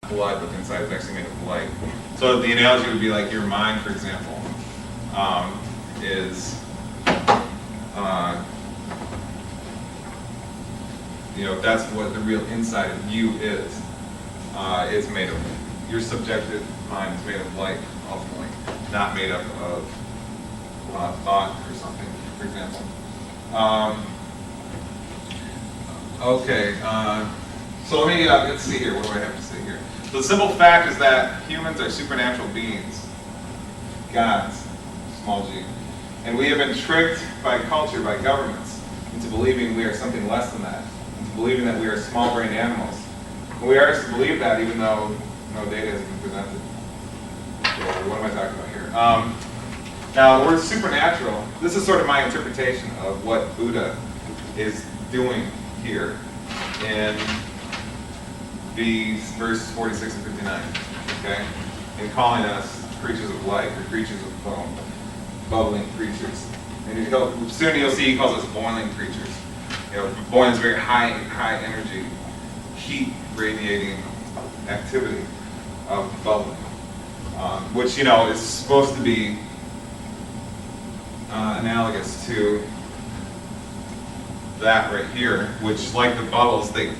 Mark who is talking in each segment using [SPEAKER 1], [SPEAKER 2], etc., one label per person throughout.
[SPEAKER 1] blood, but the inside is actually made of light. So the analogy would be like your mind, for example, is, that's what the real inside of you is. It's made of, your subjective mind is made of light, ultimately, not made up of thought or something, for example. Okay, so let's see here, what do I have to say here? So the simple fact is that humans are supernatural beings, gods, small g. And we have been tricked by culture, by governments, into believing we are something less than that, into believing that we are small-brained animals. And we are to believe that even though no data has been presented. So what am I talking about here? Now, the word supernatural, this is sort of my interpretation of what Buddha is doing here in these verses 46 and 59, okay? In calling us creatures of light, or creatures of foam, bubbling creatures. And soon you'll see he calls us boiling creatures. Boiling is very high energy, heat radiating activity of bubbling, which is supposed to be analogous to that right here, which, like the bubbles, they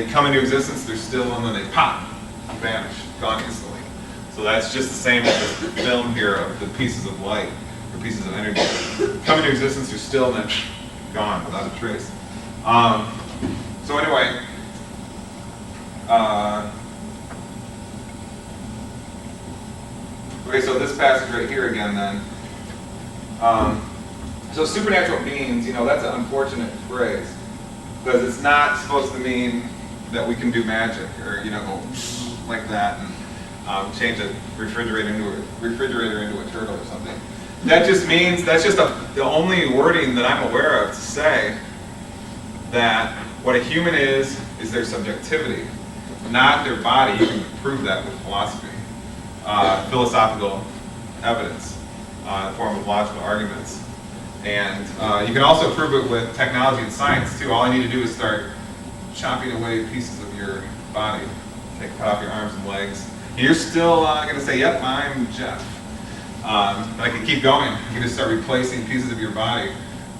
[SPEAKER 1] come into existence, they're still, and then they pop, vanish, gone instantly. So that's just the same as the film here of the pieces of light, or pieces of energy. Come into existence, they're still, and then gone without a trace. So anyway, okay, so this passage right here again then. So supernatural beings, that's an unfortunate phrase, because it's not supposed to mean that we can do magic, or go like that and change a refrigerator into a turtle or something. That just means, that's just the only wording that I'm aware of to say that what a human is their subjectivity, not their body. You can prove that with philosophy, philosophical evidence, in the form of logical arguments. And you can also prove it with technology and science too. All I need to do is start chopping away pieces of your body, cut off your arms and legs. You're still going to say, yep, I'm Jeff. I can keep going. You can just start replacing pieces of your body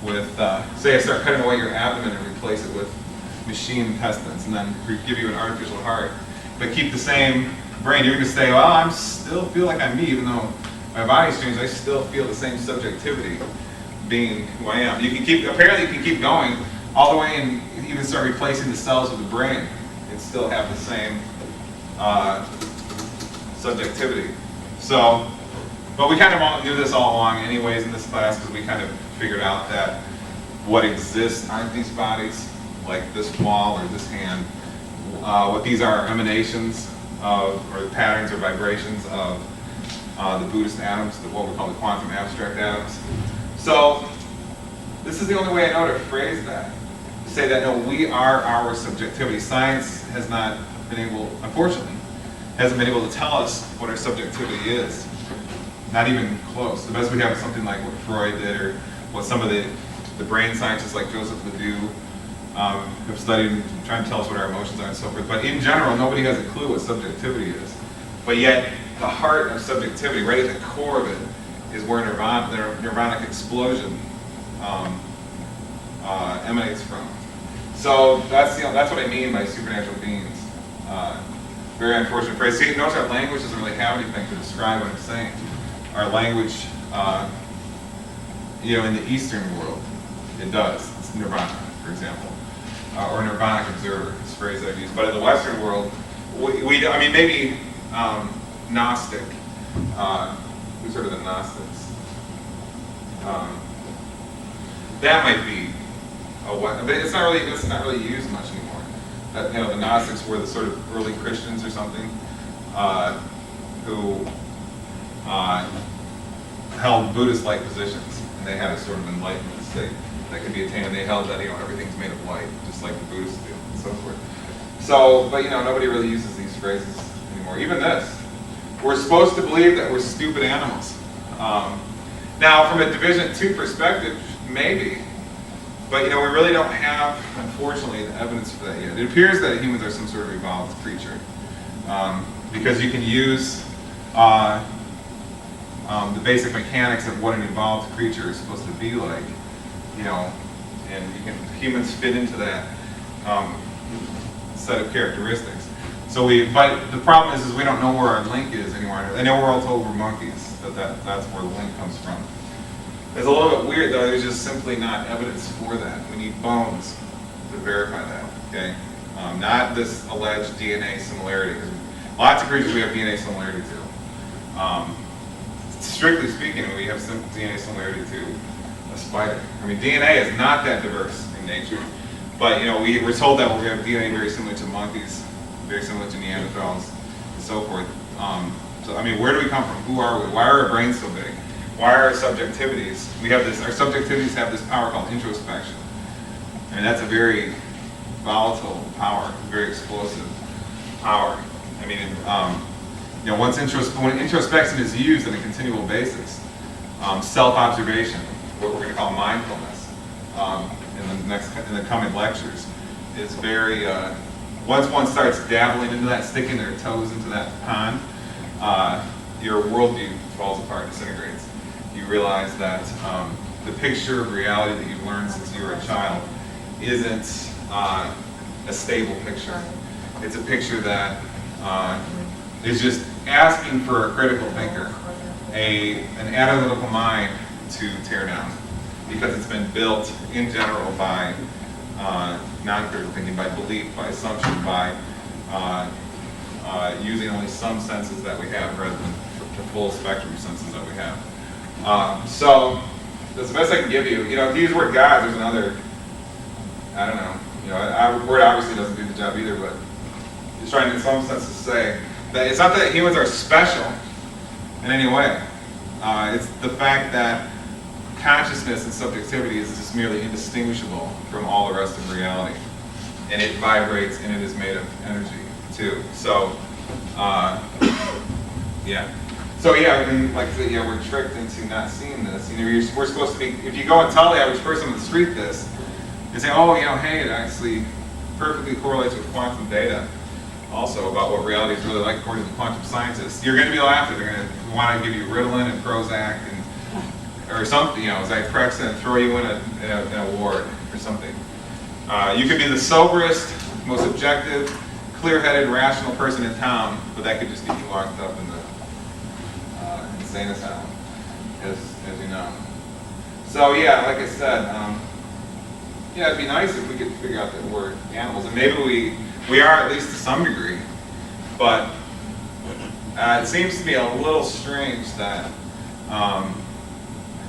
[SPEAKER 1] with, say I start cutting away your abdomen and replace it with machine intestines, and then give you an artificial heart. But keep the same brain. You're going to say, well, I still feel like I'm me, even though my body's changed. I still feel the same subjectivity, being who I am. Apparently you can keep going all the way and even start replacing the cells with the brain and still have the same subjectivity. So, but we kind of all knew this all along anyways in this class, because we kind of figured out that what exists aren't these bodies, like this wall or this hand. What these are emanations of, or patterns or vibrations of the Buddhist atoms, what we call the quantum abstract atoms. So this is the only way I know to phrase that, to say that no, we are our subjectivity. Science has not been able, unfortunately, hasn't been able to tell us what our subjectivity is. Not even close. The best we have is something like what Freud did, or what some of the brain scientists like Joseph Ledoux have studied and trying to tell us what our emotions are and so forth. But in general, nobody has a clue what subjectivity is. But yet, the heart of subjectivity, right at the core of it, is where nirvana, the nirvanic explosion emanates from. So that's what I mean by supernatural beings. Very unfortunate phrase. See, notice our language doesn't really have anything to describe what I'm saying. Our language, in the Eastern world, it does. It's nirvana, for example, or nirvanic observer, this phrase I've used. But in the Western world, maybe Gnostic. Who's heard of the Gnostics? That might be but it's not really used much anymore. The Gnostics were the sort of early Christians or something who held Buddhist-like positions, and they had a sort of enlightenment state that could be attained. And they held that everything's made of light, just like the Buddhists do, and so forth. So, but nobody really uses these phrases anymore. Even this, we're supposed to believe that we're stupid animals. Now, from a Division 2 perspective, maybe. But we really don't have, unfortunately, the evidence for that yet. It appears that humans are some sort of evolved creature. because you can use the basic mechanics of what an evolved creature is supposed to be like, you know, and humans fit into that set of characteristics. So but the problem is we don't know where our link is anymore. I know we're all told we're monkeys, that's where the link comes from. It's a little bit weird though, there's just simply not evidence for that. We need bones to verify that, okay? Not this alleged DNA similarity. Lots of creatures we have DNA similarity to. Strictly speaking, we have some DNA similarity to a spider. I mean, DNA is not that diverse in nature, but you know, we're told that we have DNA very similar to monkeys, very similar to Neanderthals, and so forth. So I mean, where do we come from? Who are we? Why are our brains so big? Why are our subjectivities? Our subjectivities have this power called introspection. I mean, that's a very volatile power, very explosive power. I mean, you know, when introspection is used on a continual basis, self-observation, what we're going to call mindfulness, in the coming lectures, is very. Once one starts dabbling into that, sticking their toes into that pond, your worldview falls apart, disintegrates. You realize that the picture of reality that you've learned since you were a child isn't a stable picture. It's a picture that is just asking for a critical thinker, an analytical mind to tear down, because it's been built in general by non-critical thinking, by belief, by assumption, by using only some senses that we have rather than the full spectrum of senses that we have. So that's the best I can give you. You know, if you use the word God, there's another, I don't know, you know, word obviously doesn't do the job either, but it's trying in some sense to say that it's not that humans are special in any way. It's the fact that consciousness and subjectivity is just merely indistinguishable from all the rest of reality. And it vibrates and it is made of energy too. So, yeah. So yeah, I mean, like I said, yeah, we're tricked into not seeing this. You know, we're supposed to be, if you go and tell the average person on the street this, they say, oh, you know, hey, it actually perfectly correlates with quantum data also about what reality is really like according to the quantum scientists. You're going to be laughed at. They're going to want to give you Ritalin and Prozac or something, you know, Zyprexa, and throw you in an award or something. You could be the soberest, most objective, clear-headed, rational person in town, but that could just get you locked up in the insane asylum, as you know. So yeah, like I said, yeah, it'd be nice if we could figure out that we're animals, and maybe we are at least to some degree, but it seems to be a little strange that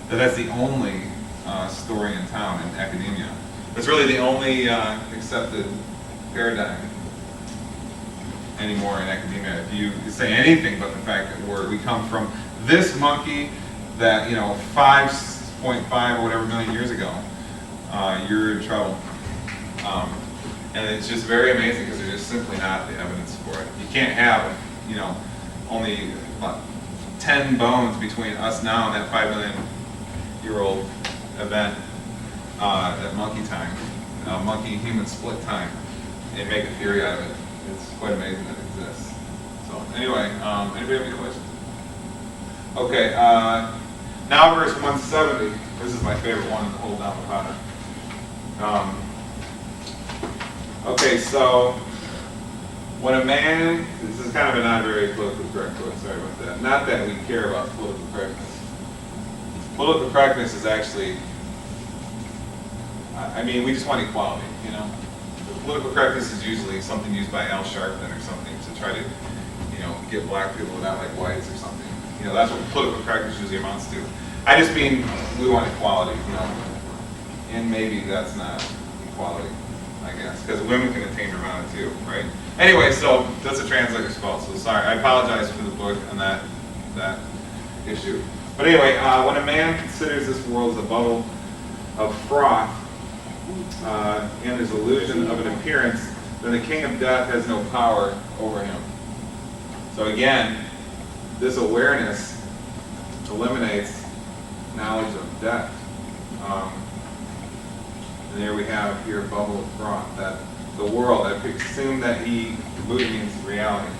[SPEAKER 1] that's the only story in town in academia. It's really the only accepted paradigm anymore in academia. If you say anything but the fact that we come from this monkey that, you know, 5.5 or whatever million years ago, you're in trouble. And it's just very amazing because there's just simply not the evidence for it. You can't have, you know, only about 10 bones between us now and that 5 million year old event at monkey time, monkey-human split time, and make a theory out of it. It's quite amazing that it exists. So anyway, anybody have any questions? Okay, now verse 170. This is my favorite one in the whole Dhammapada. Okay, so when a man, this is kind of a not very politically correct quote, sorry about that. Not that we care about political correctness. Political correctness is actually, I mean, we just want equality, you know? Political correctness is usually something used by Al Sharpton or something to try to, you know, get black people to not like whites or something. You know, that's what political correctness usually amounts to. I just mean we want equality, you know? And maybe that's not equality, I guess, because women can attain nirvana too, right? Anyway, so that's a translator's fault, so sorry. I apologize for the book on that issue. But anyway, when a man considers this world as a bubble of froth and his illusion of an appearance, then the king of death has no power over him. So again, this awareness eliminates knowledge of death. And there we have here a bubble of froth, that the world, I assume that Buddha means reality.